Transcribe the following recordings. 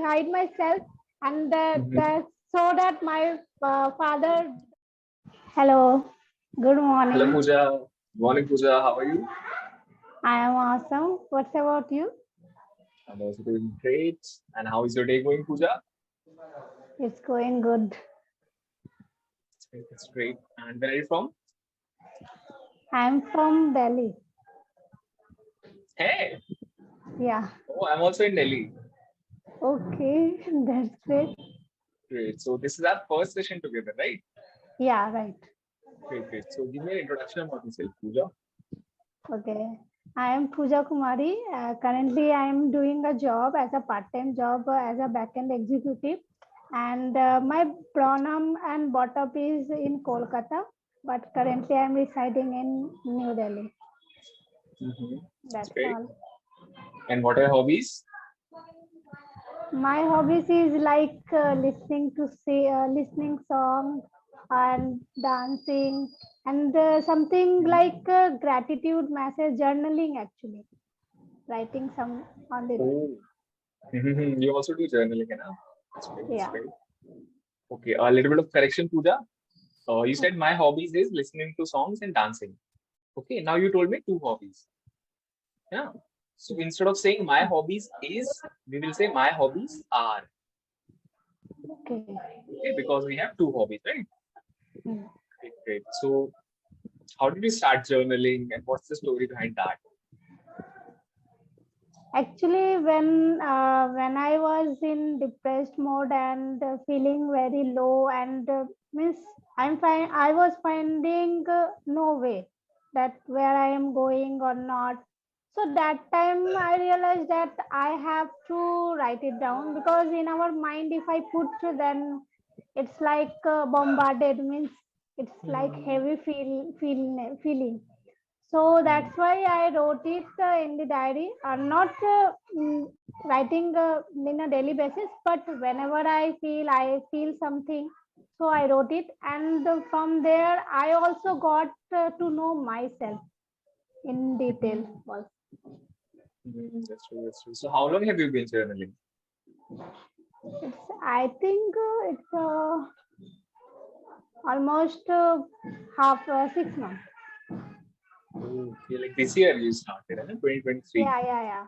hide myself, and so that my father. Hello, good Hello, morning. Puja. Morning, Puja. How are you? I am awesome. What's about you? I'm also doing great. And how is your day going, Puja? It's going good. It's great. And where are you from? I'm from Delhi. Hey. Yeah. Oh, I'm also in Delhi. Okay, that's great. Great. So this is our first session together, right? Yeah, right. Great, great. So give me an introduction about yourself, Puja. Okay. I am Puja Kumari. Currently, I am doing a job as a part-time job as a backend executive, and my pronoun and brought up is in Kolkata, but currently I am residing in New Delhi. That's That's great. all. And what are your hobbies? My hobbies is like listening songs and dancing, and something like gratitude message journaling, actually writing some on the road. Oh. You also do journaling, huh? That's great. That's Yeah. great. Okay, a little bit of correction, Puja. You said my hobbies is listening to songs and dancing. Okay, now you told me two hobbies. Yeah. So instead of saying my hobbies is, we will say my hobbies are. Okay. Okay, because we have two hobbies, right? Hmm. Great, great. So how did you start journaling and what's the story behind that? Actually, when I was in depressed mode and feeling very low, and means I was finding no way that where I am going or not. So that time I realized that I have to write it down, because in our mind, if I put, then it's like bombarded, means it's like heavy feeling. So that's why I wrote it in the diary. Not writing in a daily basis, but whenever I feel something. So I wrote it, and from there I also got to know myself in detail. Also. That's true, that's true. So how long have you been journaling? I think it's almost half 6 months. Okay, like this year you started, 2023. Yeah.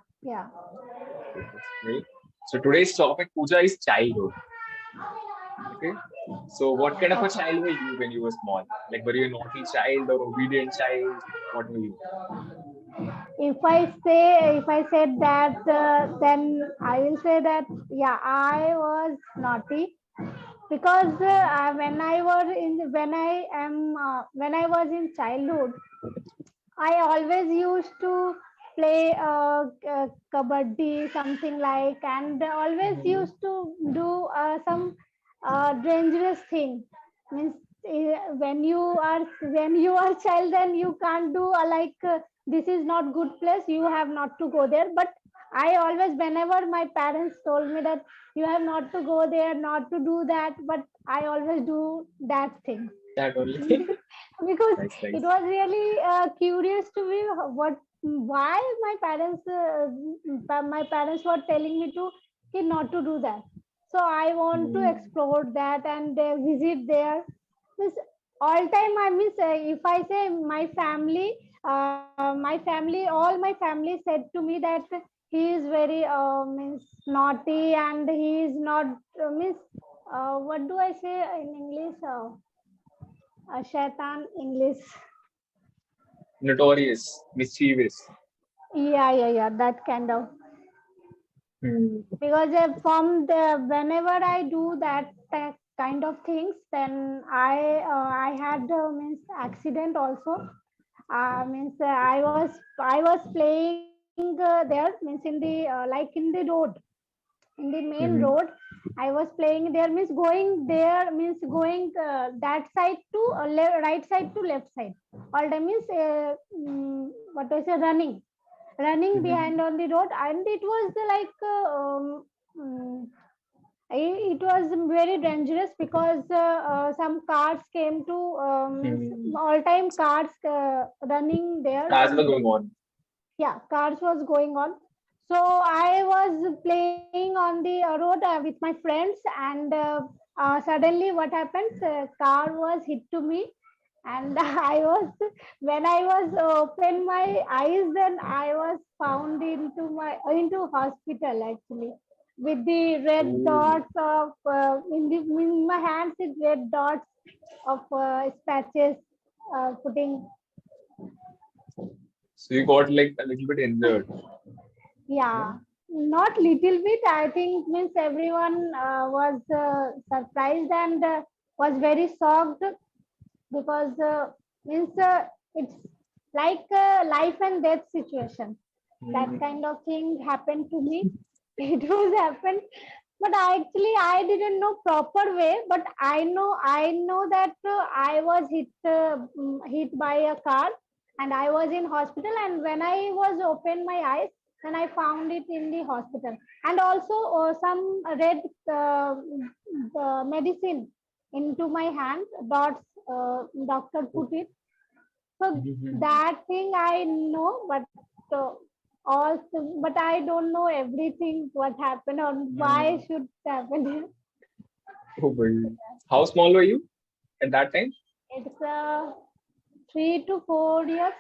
Okay, that's great. So today's topic, Puja, is childhood. Okay. So what kind of a child were you when you were small? Like were you a naughty child or obedient child? What were you? If I said that, then I will say that yeah, I was naughty, because when I was in childhood, I always used to play kabaddi, something like, and always used to do some dangerous thing. Means when you are child, then you can't do this is not good place. You have not to go there. But I always, whenever my parents told me that you have not to go there, not to do that, but I always do that thing. That only. Because Nice, it nice. was really curious to me what why my parents were telling me to not to do that. So I want to explore that and visit there. Means all time I miss, if I say all my family said to me that he is very means naughty, and he is not means what do I say in English, shaitan English. Notorious, mischievous. Yeah, that kind of. Because from the whenever I do that kind of things, then I had means accident also. Means I was playing there, means in the like in the road, in the main road. I was playing there, means going there, means going that side to right side to left side. All time means what I say, running behind on the road, and it was like mm, it was very dangerous, because some cars came to all time cars running there Cars on were the road. going on. Yeah, cars was going on. So I was playing on the road with my friends, and suddenly what happens? Car was hit to me, and I was when I was open my eyes, then I was found into hospital actually with the red Oh, dots of in my hands with red dots of scratches putting. so you got like a little bit injured. Yeah. Yeah, not little bit. I think means everyone was surprised and was very shocked because means it's like a life and death situation. That Mhm. kind of thing happened to me. It was happened, but I didn't know proper way. But I know that I was hit by a car, and I was in hospital. And when I was open my eyes, then I found it in the hospital, and also some red medicine into my hand. Dots doctor put it, so Mhm. that thing I know, but but I don't know everything what happened or why Mhm. should happen. Oh, boy. How small were you at that time? It's 3 to 4 years.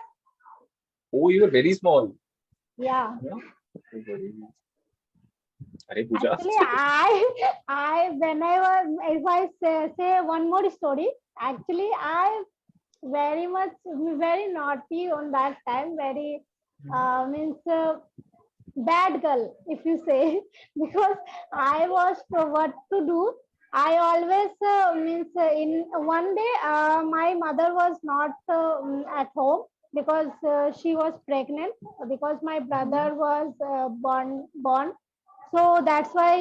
Oh, you were very small. Yeah. Yeah. Oh, boy. Arey, Puja. Actually, I when I was if I say one more story. Actually, I very much very naughty on that time. Very means. Bad girl, if you say, because I was what to do. I always means in one day my mother was not at home because she was pregnant because my Mhm. brother was born. So that's why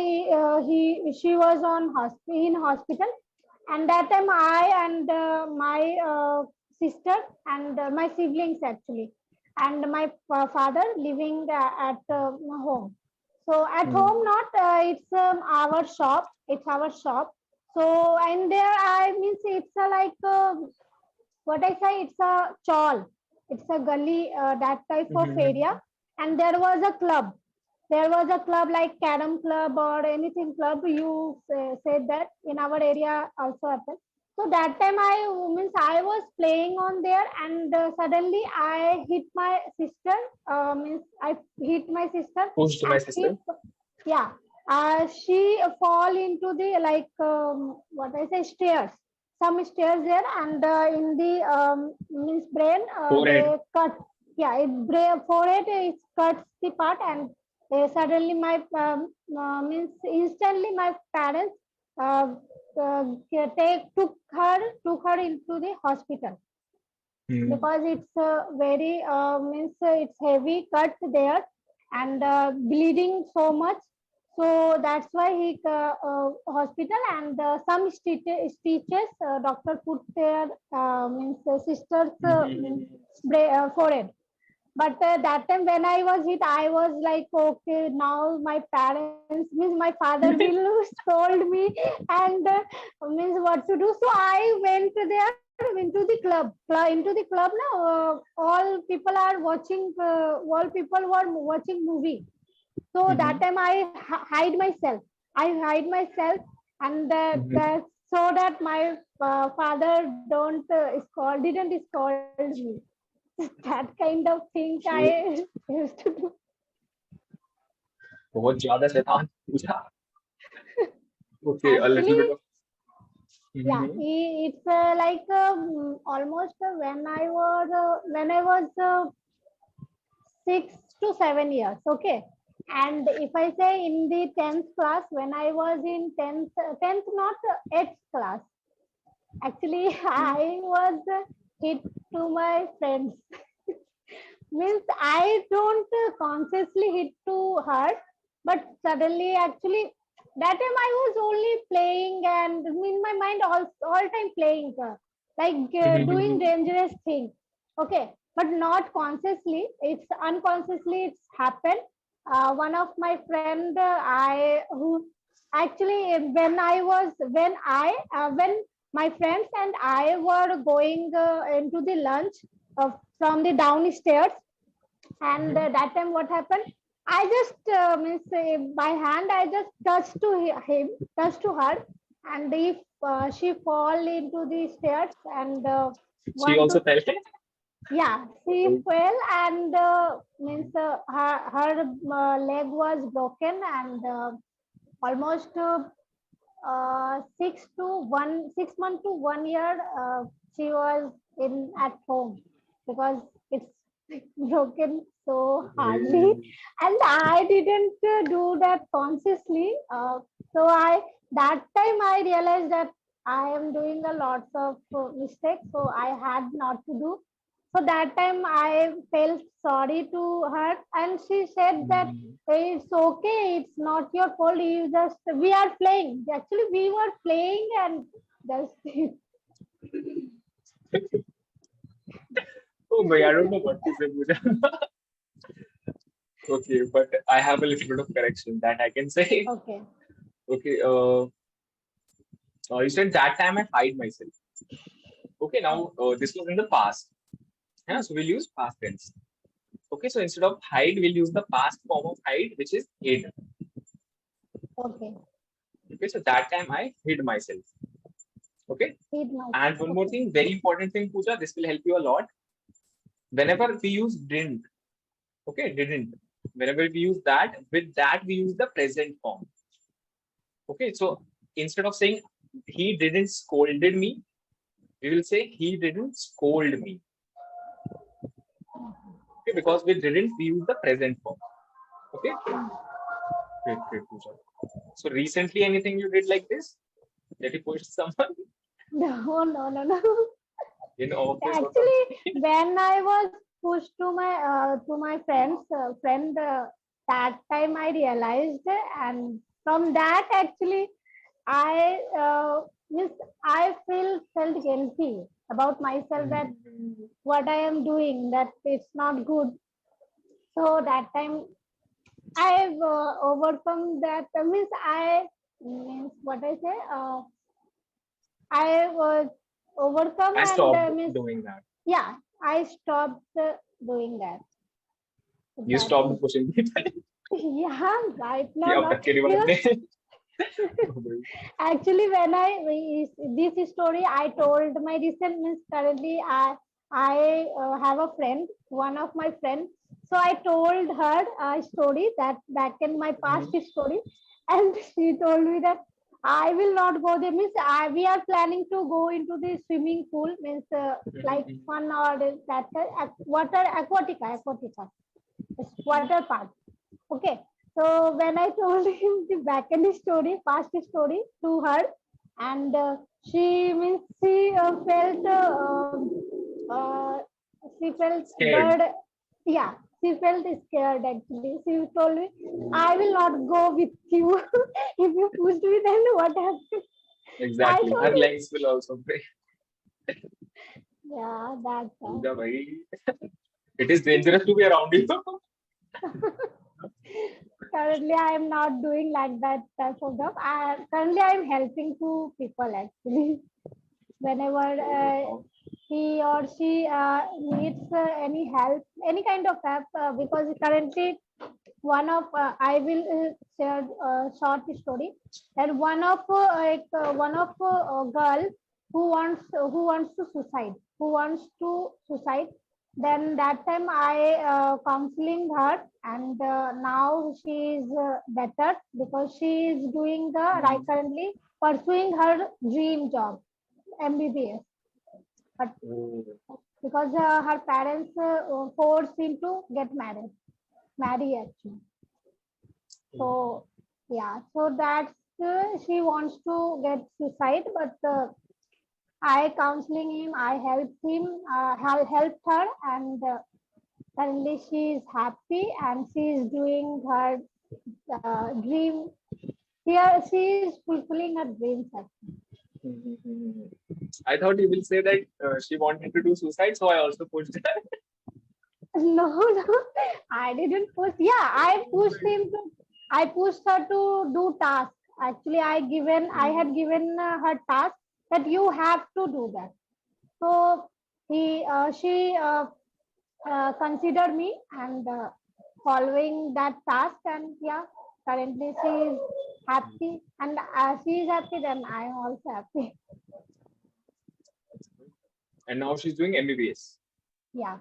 he she was in hospital, and that time I and my sister and my siblings actually, and my father living at home. So at home, Mhm. not it's our shop. It's our shop. So and there I means it's like what I say. It's a chawl. It's a gully that type of area, Mhm. and there was a club. There was a club like carom club or anything club. You said that in our area also happened. So that time I was playing on there, and suddenly I hit my sister. Means I hit my sister, Pushed my and sister. yeah, she fall into the like what I say stairs. Some stairs there, and in the means brain Forehead. they cut. Yeah, forehead it cuts the part, and suddenly my means instantly my parents uh, took her into the hospital Mhm. because it's very means it's heavy cut there, and bleeding so much. So that's why he hospital, and some stitches doctor put their means sister's Mhm. forehead. But that time when I was hit, I was like, okay, now my parents means my father will scold me, and means what to do. So I went there into the into the club now. All people are watching. All people were watching movie. So that Mhm. time I hide myself. I hide myself, and Mhm. so that my father don't didn't scold me. That kind of thing So, I used to do. बहुत ज़्यादा शैतान पूजा. Okay, a little bit Actually, of. yeah, Mhm. it's like almost when I was 6 to 7 years. Okay, and if I say in the 10th class, when I was in tenth not eighth class, actually I was hit to my friends. Means I don't consciously hit to her, but suddenly actually that time I was only playing and in my mind all time playing like doing Mhm. dangerous thing. Okay, but not consciously. It's unconsciously it's happened. One of my friend I who actually when my friends and I were going into the lunch from the downstairs, and Mhm. that time what happened? I just means by hand I just touched to him, touched to her, and if she fall into the stairs and She one also to felt it. yeah, she fell and means her leg was broken and almost 6 months to 1 year she was in at home because it's broken so hardly and I didn't do that consciously so I that time I realized that I am doing a lots of mistakes so I had not to do so that time I felt sorry to her, and she said that it's okay, it's not your fault. You just we are playing. Actually, we were playing and just Oh my, I don't know what to say, Pooja. Okay, but I have a little bit of correction that I can say. okay, Okay, you said that time I hide myself. Okay, now this was in the past. Yeah, so we'll use past tense. Okay, so instead of hide, we'll use the past form of hide, which is hid. okay. Okay, so that time I hid myself. Okay, Feed myself. and one more Okay, thing, very important thing, Pooja, this will help you a lot. Whenever we use didn't, okay, didn't. Whenever we use that, with that we use the present form. Okay, so instead of saying he didn't scolded me, we will say he didn't scold me. Okay, because we didn't we use the present form. Okay, great, great, Pooja. So recently, anything you did like this? That you pushed someone no, no, no, no. in office or Actually, something? when I was pushed to my friend, that time I realized, and from that actually I means I felt guilty about myself that what I am doing that it's not good. So that time I've overcome that. Means I means what I say. I was overcome I and stopped means doing that. yeah. I stopped doing that. You That stopped pushing people. yeah, right now Yeah, not धक्के नहीं because मारने. actually, when this story I told my recent means currently I have a friend, one of my friends. So I told her a story that back in my past story, and she told me that I will not go there. Means we are planning to go into the swimming pool. Means like fun or that water aquatica, it's water park. Okay. So when I told him the back end story, past story to her, and she means uh, she felt Scared. bird. Yeah, she felt scared actually. She told me, "I will not go with you. If you pushed me, then what happened?" I Exactly. told Her him, legs will also break. "Yeah, that's all." Pooja, bhai. It is dangerous to be around you. Currently, I am not doing like that type of job. Currently, I am helping to people actually. Whenever he or she needs any help, any kind of help, because currently I will share a short story that one of girl who wants to suicide, then that time I counseling her and now she is better because she is doing the right currently pursuing her dream job MBBS, but because her parents forced him to get marry actually. So yeah, so that's she wants to get suicide, but I counseling him, I helped him, helped her, and currently she is happy and she is doing her dream. Here she is fulfilling her dreams. Actually. I thought you will say that she wanted to do suicide, so I also pushed her. No, no, I didn't push. Yeah, I pushed her to do task. Actually, I had given her task that you have to do that. So she considered me and following that task, and yeah, currently she is happy, and as she is happy, then I am also happy. And now she's doing MBBS. Yeah,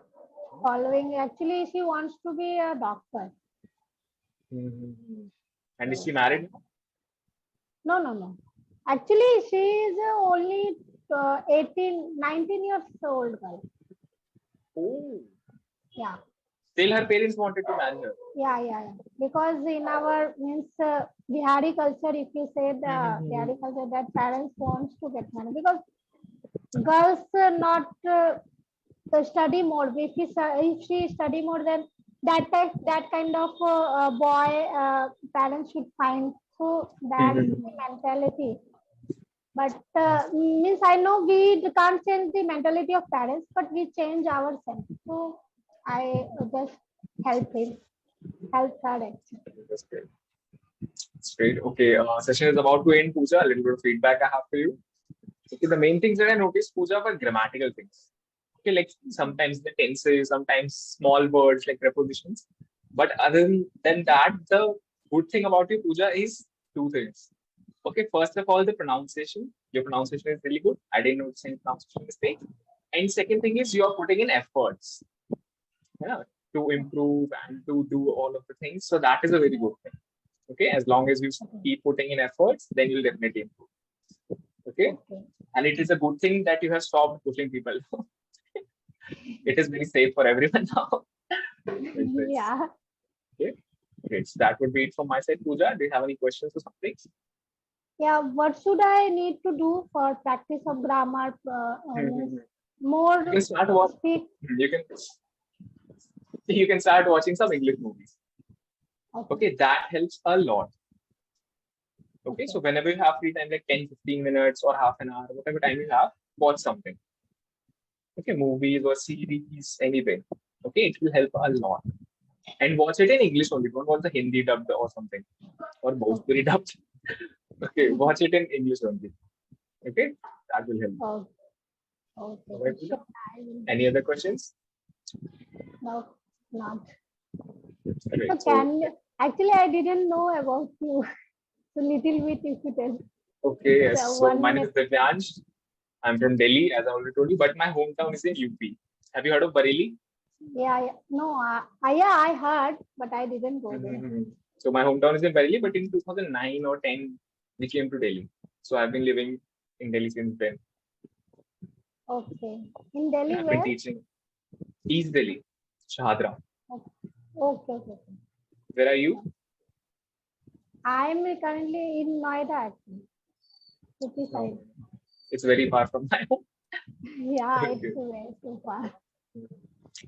following. Actually, she wants to be a doctor. Mm-hmm. And is she married now? No, no, no. Actually, she is only 18, 19 years old girl. Oh. Yeah. Still her parents wanted to marry her. Yeah. Because in our means Bihari culture, if you say the Bihari culture, that parents wants to get married because girls not study more. If she study more, then that kind of boy parents should find. So that's the mentality. But means I know we can't change the mentality of parents, but we change ourselves. So I just help him, help her actually. That's great. That's great. Okay, session is about to end, Puja. A little bit of feedback I have for you. Okay, the main things that I noticed, Puja, were grammatical things. Okay, like sometimes the tenses, sometimes small words like prepositions. But other than that, the good thing about you, Puja, is two things. Okay, first of all, the pronunciation. Your pronunciation is really good. I didn't notice any pronunciation mistake. And second thing is you are putting in efforts, yeah, to improve and to do all of the things. So that is a very good thing. Okay, as long as you keep putting in efforts, then you'll definitely improve. Okay, and it is a good thing that you have stopped pushing people. It is very safe for everyone now. Yeah. Okay. Okay, so that would be it from my side. Puja, do you have any questions or something? Yeah. What should I need to do for practice of grammar? More You can start watching. speak. You can start watching some English movies. Okay. Okay, that helps a lot. Okay, so whenever you have free time, like 10, 15 minutes or half an hour, whatever time you have, watch something. Okay, movies or series, anything. Okay, it will help a lot. And watch it in English only. Don't watch the Hindi dubbed or something. Or Bhojpuri dubbed. Okay, watch it in English only. Okay, that will help. Okay. Alright, Sure. any other questions? No, not. Right, So actually I didn't know about you. So little bit if you tell. okay, yes. So So one my name is minute. Divyansh. I'm from Delhi, as I already told you, but my hometown is in UP. Have you heard of Bareilly? Yeah. No, yeah, I heard, but I didn't go there. So my hometown is in Bareilly, but in 2009 or 10, we came to Delhi. So I've been living in Delhi since then. Okay. In Delhi, I've been where? teaching East Delhi, Shahadra. Okay. Where are you? I'm currently in Noida, actually. City side. It's very far from my home. Yeah, Okay. it's very so far. Great,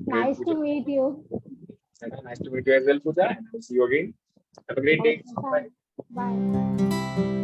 Nice to Puja. meet you. Nice to meet you as well, Puja. And I'll see you again. Have a great day. Okay, bye. Bye.